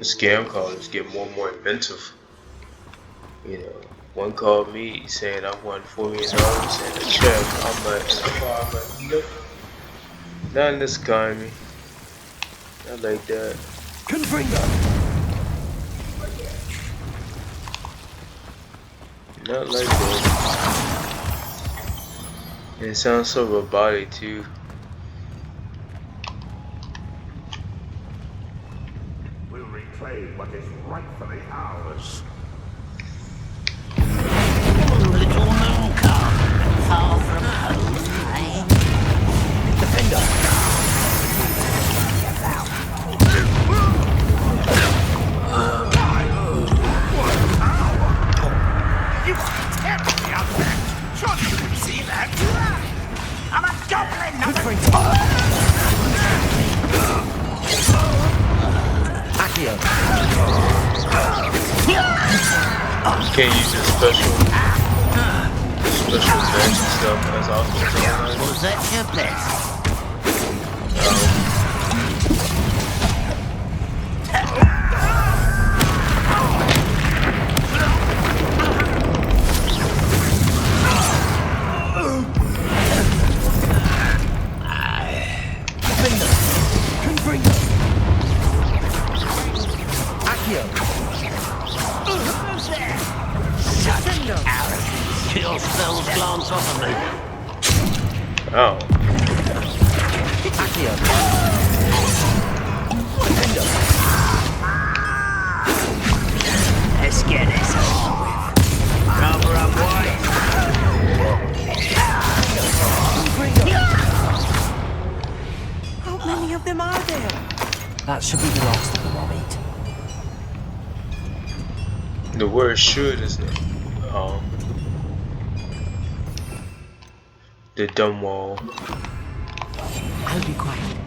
scam callers get more and more inventive. You know, one called me saying I won $4 million in a check. I'm like, nope, not in this economy. Not like that. Not like that. And it sounds so robotic too. We'll reclaim what is rightfully ours. Little moon calf, far from home, eh? Defender! You tear me up there! Surely you can see that! I'm a goblin, not a... Accio! Can't use this special magic stuff as often. Was that your best? Your spells glance off of me. Oh. Accio. Let's get this over with. Rubber up white. How many of them are there? That should be the last of them I'll eat. The word should is the dumb wall. I'll be quiet.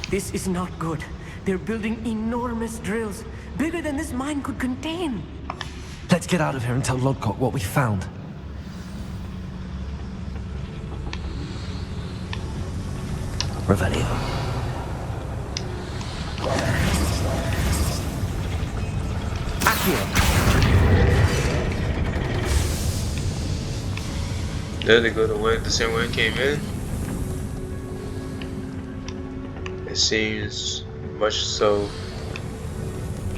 This is not good. They're building enormous drills, bigger than this mine could contain. Let's get out of here and tell Lodcock what we found. Revelio. Accio. There they go the same way it came in. It seems much so.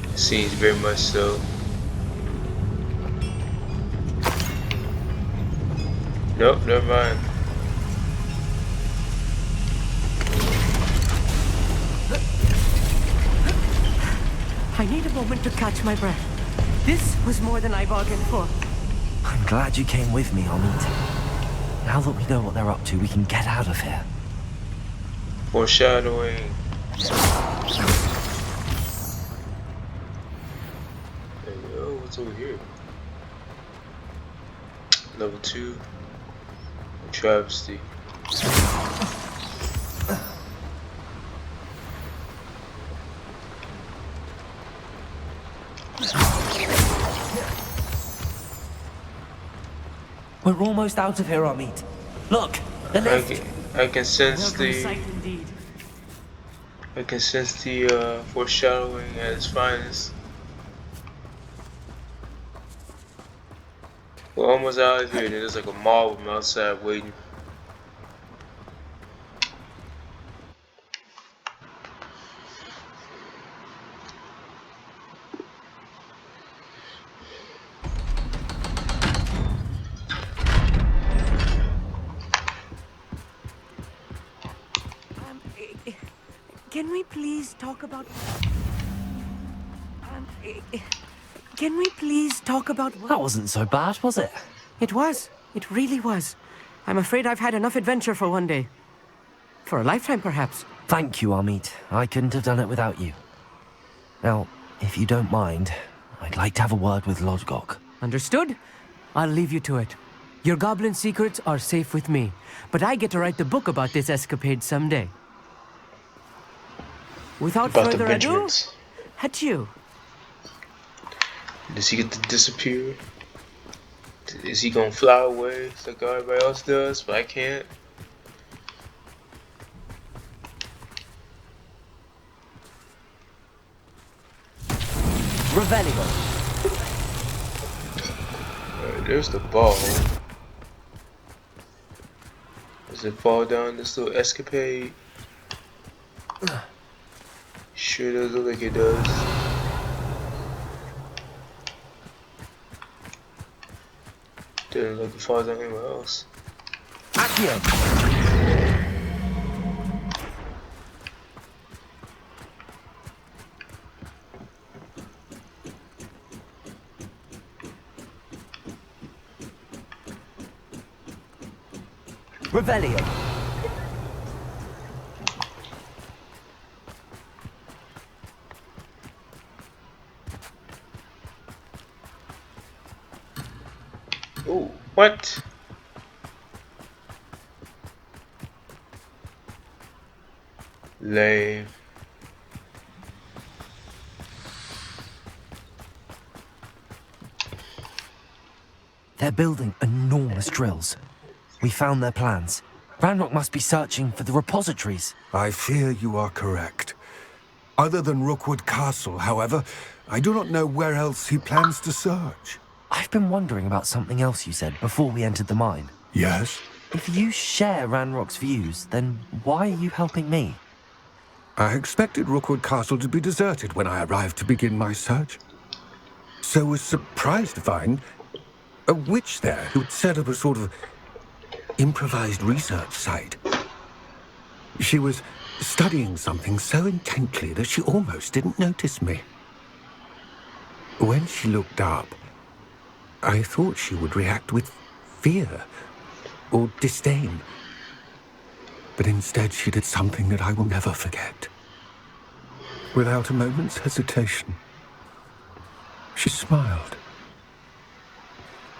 It seems very much so. Nope, never mind. I need a moment to catch my breath. This was more than I bargained for. I'm glad you came with me, Amit. Now that we know what they're up to, we can get out of here. Foreshadowing. There we go. What's over here? Level 2. Travesty. We're almost out of here, Amit. Look, the lift. I can sense Welcome the sight indeed. foreshadowing at its finest. We're almost out of here. There's like a mob of them outside waiting. Can we please talk about... Can we please talk about... That wasn't so bad, was it? It was. It really was. I'm afraid I've had enough adventure for one day. For a lifetime, perhaps. Thank you, Amit. I couldn't have done it without you. Now, if you don't mind, I'd like to have a word with Lodgok. Understood? I'll leave you to it. Your goblin secrets are safe with me, but I get to write the book about this escapade someday. Without About the further ado, Benjamins. adieu. Does he get to disappear? Is he gonna fly away like everybody else does, but I can't? Revelio. Alright, there's the ball. Does it fall down this little escapade? Sure does look like it does. Doesn't look like it falls down anywhere else. Accio. Revelio. Oh, what? Lame. They're building enormous drills. We found their plans. Ranrock must be searching for the repositories. I fear you are correct. Other than Rookwood Castle, however, I do not know where else he plans to search. I've been wondering about something else you said before we entered the mine. Yes? If you share Ranrock's views, then why are you helping me? I expected Rookwood Castle to be deserted when I arrived to begin my search. So was surprised to find a witch there who'd set up a sort of improvised research site. She was studying something so intently that she almost didn't notice me. When she looked up, I thought she would react with fear or disdain. But instead she did something that I will never forget. Without a moment's hesitation, she smiled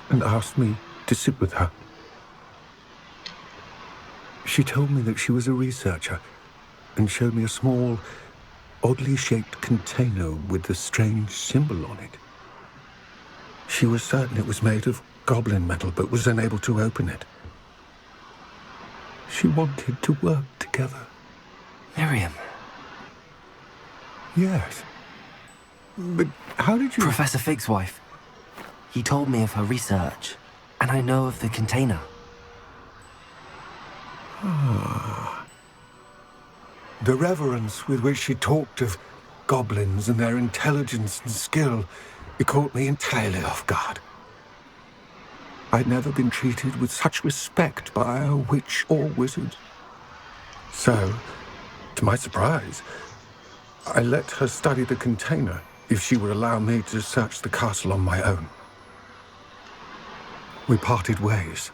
and asked me to sit with her. She told me that she was a researcher and showed me a small, oddly shaped container with a strange symbol on it. She was certain it was made of goblin metal, but was unable to open it. She wanted to work together. Miriam. Yes. But how did you... Professor Fig's wife. He told me of her research, and I know of the container. The reverence with which she talked of goblins and their intelligence and skill, it caught me entirely off guard. I'd never been treated with such respect by a witch or wizard. So, to my surprise, I let her study the container if she would allow me to search the castle on my own. We parted ways,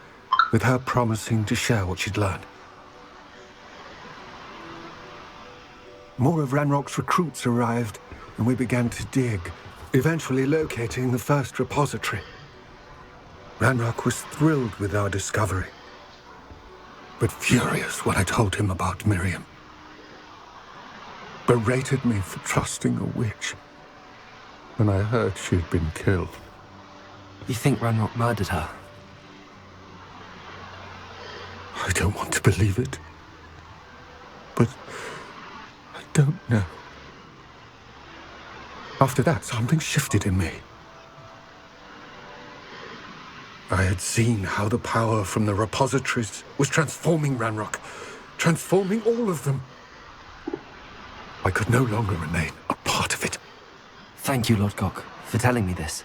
with her promising to share what she'd learned. More of Ranrock's recruits arrived, and we began to dig, eventually locating the first repository. Ranrock was thrilled with our discovery, but furious when I told him about Miriam. Berated me for trusting a witch when I heard she'd been killed. You think Ranrock murdered her? I don't want to believe it, but I don't know. After that, something shifted in me. I had seen how the power from the repositories was transforming Ranrock, transforming all of them. I could no longer remain a part of it. Thank you, Lodgok, for telling me this.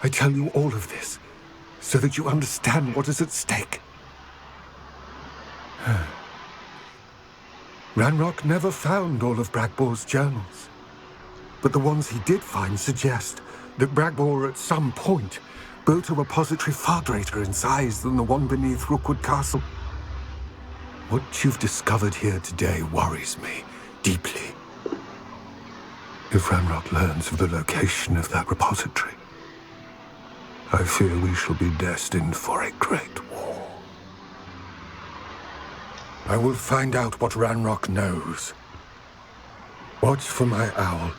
I tell you all of this so that you understand what is at stake. Ranrock never found all of Bragbor's journals, but the ones he did find suggest that Bragbor at some point built a repository far greater in size than the one beneath Rookwood Castle. What you've discovered here today worries me deeply. If Ranrock learns of the location of that repository, I fear we shall be destined for a great war. I will find out what Ranrock knows. Watch for my owl.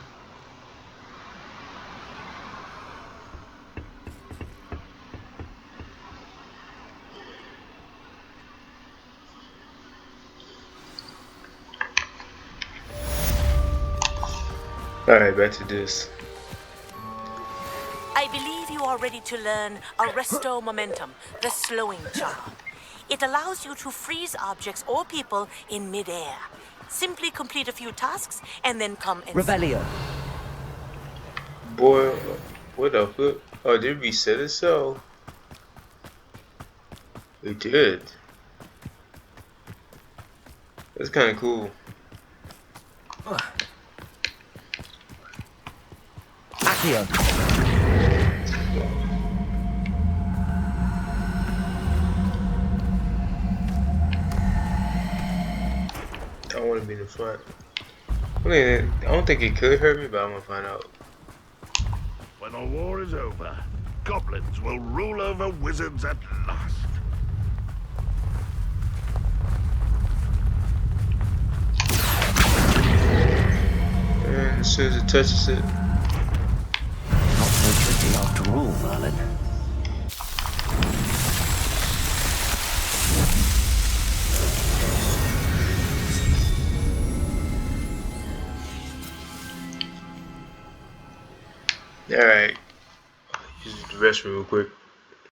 Alright, back to this. I believe you are ready to learn Arresto Momentum, the slowing charm. It allows you to freeze objects or people in midair. Simply complete a few tasks and then come and... Revelio. Boy, what the fuck? Oh, did it reset itself? It did. That's kind of cool. Accio. I want to be in the front. I don't think it could hurt me, but I'm gonna find out. When the war is over, goblins will rule over wizards at last. And as soon as it touches it. Not so tricky after all, Merlin. Alright. Use the restroom real quick.